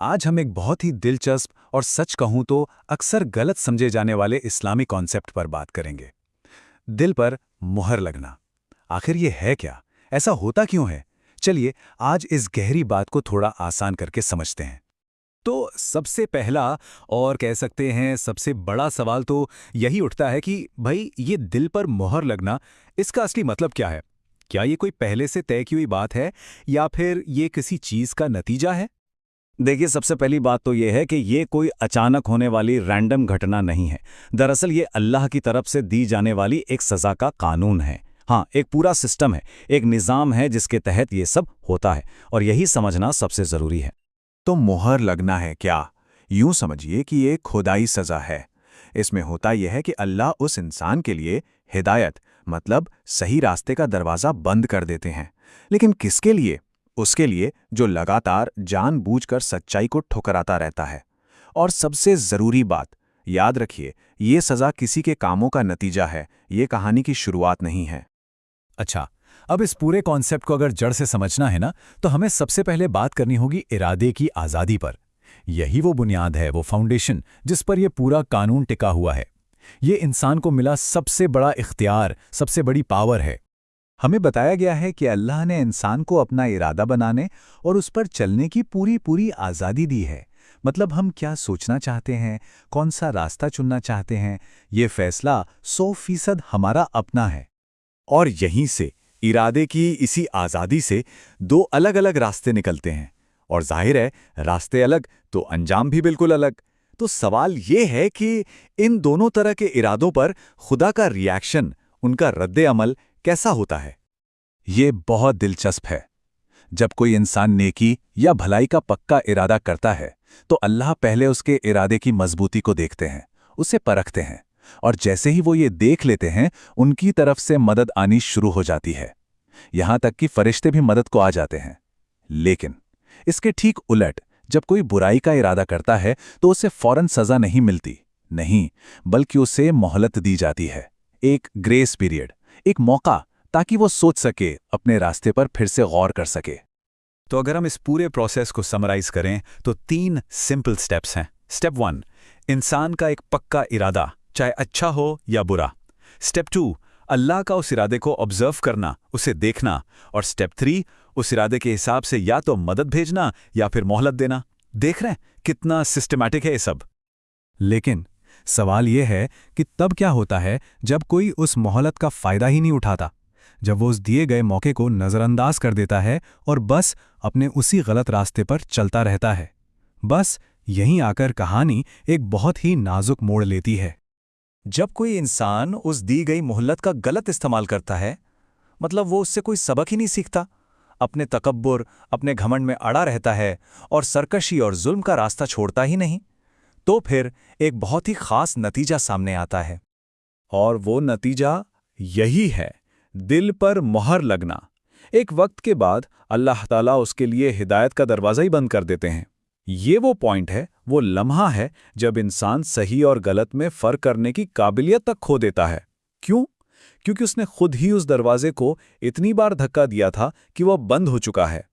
आज हम एक बहुत ही दिलचस्प और सच कहूं तो अक्सर गलत समझे जाने वाले इस्लामी कॉन्सेप्ट पर बात करेंगे। दिल पर मुहर लगना। आखिर ये है क्या? ऐसा होता क्यों है? चलिए आज इस गहरी बात को थोड़ा आसान करके समझते हैं। तो सबसे पहला और कह सकते हैं सबसे बड़ा सवाल तो यही उठता है कि भाई ये दिल पर मुहर लगना, इसका असली मतलब क्या है? क्या ये कोई पहले से तय की हुई बात है या फिर ये किसी चीज का नतीजा है? देखिए, सबसे पहली बात तो ये है कि ये कोई अचानक होने वाली रैंडम घटना नहीं है। दरअसल ये अल्लाह की तरफ से दी जाने वाली एक सज़ा का कानून है। हाँ, एक पूरा सिस्टम है, एक निज़ाम है जिसके तहत ये सब होता है, और यही समझना सबसे ज़रूरी है। तो मुहर लगना है क्या? यूं समझिए कि ये खुदाई सज़ा है। इसमें होता यह है कि अल्लाह उस इंसान के लिए हिदायत मतलब सही रास्ते का दरवाज़ा बंद कर देते हैं। लेकिन किसके लिए? उसके लिए जो लगातार जानबूझकर सच्चाई को ठुकराता रहता है। और सबसे ज़रूरी बात, याद रखिए, ये सज़ा किसी के कामों का नतीजा है, ये कहानी की शुरुआत नहीं है। अच्छा, अब इस पूरे कॉन्सेप्ट को अगर जड़ से समझना है ना, तो हमें सबसे पहले बात करनी होगी इरादे की आज़ादी पर। यही वो बुनियाद है, वो फाउंडेशन जिस पर यह पूरा कानून टिका हुआ है। ये इंसान को मिला सबसे बड़ा इख्तियार, सबसे बड़ी पावर है। हमें बताया गया है कि अल्लाह ने इंसान को अपना इरादा बनाने और उस पर चलने की पूरी पूरी आज़ादी दी है। मतलब हम क्या सोचना चाहते हैं, कौन सा रास्ता चुनना चाहते हैं, ये फैसला 100% हमारा अपना है। और यहीं से, इरादे की इसी आज़ादी से दो अलग अलग रास्ते निकलते हैं। और जाहिर है, रास्ते अलग तो अंजाम भी बिल्कुल अलग। तो सवाल ये है कि इन दोनों तरह के इरादों पर खुदा का रिएक्शन, उनका रद्द अमल कैसा होता है? ये बहुत दिलचस्प है। जब कोई इंसान नेकी या भलाई का पक्का इरादा करता है, तो अल्लाह पहले उसके इरादे की मजबूती को देखते हैं, उसे परखते हैं, और जैसे ही वो ये देख लेते हैं, उनकी तरफ से मदद आनी शुरू हो जाती है। यहां तक कि फरिश्ते भी मदद को आ जाते हैं। लेकिन इसके ठीक उलट, जब कोई बुराई का इरादा करता है, तो उसे फौरन सजा नहीं मिलती। नहीं, बल्कि उसे मोहलत दी जाती है, एक ग्रेस पीरियड, एक मौका, ताकि वो सोच सके, अपने रास्ते पर फिर से गौर कर सके। तो अगर हम इस पूरे प्रोसेस को समराइज करें तो 3 सिंपल स्टेप्स हैं। स्टेप 1, इंसान का एक पक्का इरादा, चाहे अच्छा हो या बुरा। स्टेप 2, अल्लाह का उस इरादे को ऑब्जर्व करना, उसे देखना। और स्टेप 3, उस इरादे के हिसाब से या तो मदद भेजना या फिर मोहलत देना। देख रहे हैं कितना सिस्टमैटिक है ये सब। लेकिन सवाल यह है कि तब क्या होता है जब कोई उस मोहलत का फायदा ही नहीं उठाता, जब वो उस दिए गए मौके को नज़रअंदाज कर देता है और बस अपने उसी गलत रास्ते पर चलता रहता है। बस यहीं आकर कहानी एक बहुत ही नाजुक मोड़ लेती है। जब कोई इंसान उस दी गई मोहलत का गलत इस्तेमाल करता है, मतलब वो उससे कोई सबक ही नहीं सीखता, अपने तकब्बुर, अपने घमंड में अड़ा रहता है और सरकशी और जुल्म का रास्ता छोड़ता ही नहीं, तो फिर एक बहुत ही खास नतीजा सामने आता है। और वो नतीजा यही है, दिल पर मोहर लगना। एक वक्त के बाद अल्लाह ताला उसके लिए हिदायत का दरवाज़ा ही बंद कर देते हैं। ये वो पॉइंट है, वो लम्हा है जब इंसान सही और गलत में फ़र्क करने की काबिलियत तक खो देता है। क्यों? क्योंकि उसने खुद ही उस दरवाजे को इतनी बार धक्का दिया था कि वह बंद हो चुका है।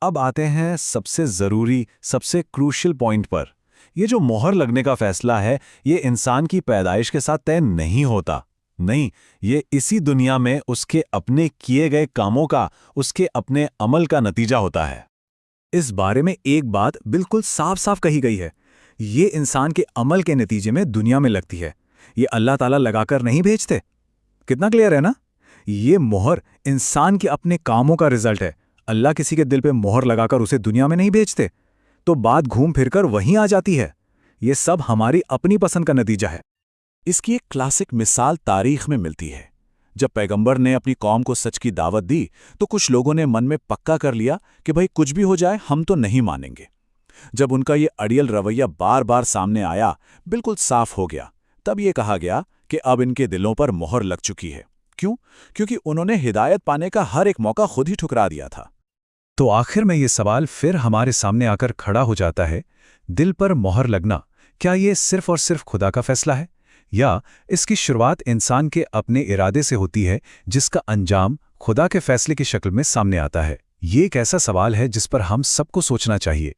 अब आते हैं सबसे ज़रूरी, सबसे क्रूशियल पॉइंट पर। ये जो मोहर लगने का फैसला है, ये इंसान की पैदाइश के साथ तय नहीं होता। नहीं, ये इसी दुनिया में उसके अपने किए गए कामों का, उसके अपने अमल का नतीजा होता है। इस बारे में एक बात बिल्कुल साफ साफ कही गई है, ये इंसान के अमल के नतीजे में दुनिया में लगती है। ये अल्लाह ताला लगाकर नहीं भेजते। कितना क्लियर है ना? ये मोहर इंसान के अपने कामों का रिजल्ट है। अल्लाह किसी के दिल पे मोहर लगाकर उसे दुनिया में नहीं भेजते, तो बात घूम फिरकर वहीं आ जाती है। ये सब हमारी अपनी पसंद का नतीजा है। इसकी एक क्लासिक मिसाल तारीख में मिलती है। जब पैगंबर ने अपनी कौम को सच की दावत दी, तो कुछ लोगों ने मन में पक्का कर लिया कि भाई कुछ भी हो जाए हम तो नहीं मानेंगे। जब उनका ये अड़ियल रवैया बार बार सामने आया, बिल्कुल साफ हो गया, तब ये कहा गया कि अब इनके दिलों पर मोहर लग चुकी है। क्यों? क्योंकि उन्होंने हिदायत पाने का हर एक मौका खुद ही ठुकरा दिया था। तो आखिर में ये सवाल फिर हमारे सामने आकर खड़ा हो जाता है, दिल पर मोहर लगना क्या ये सिर्फ और सिर्फ खुदा का फैसला है, या इसकी शुरुआत इंसान के अपने इरादे से होती है जिसका अंजाम खुदा के फैसले की शक्ल में सामने आता है? ये एक ऐसा सवाल है जिस पर हम सबको सोचना चाहिए।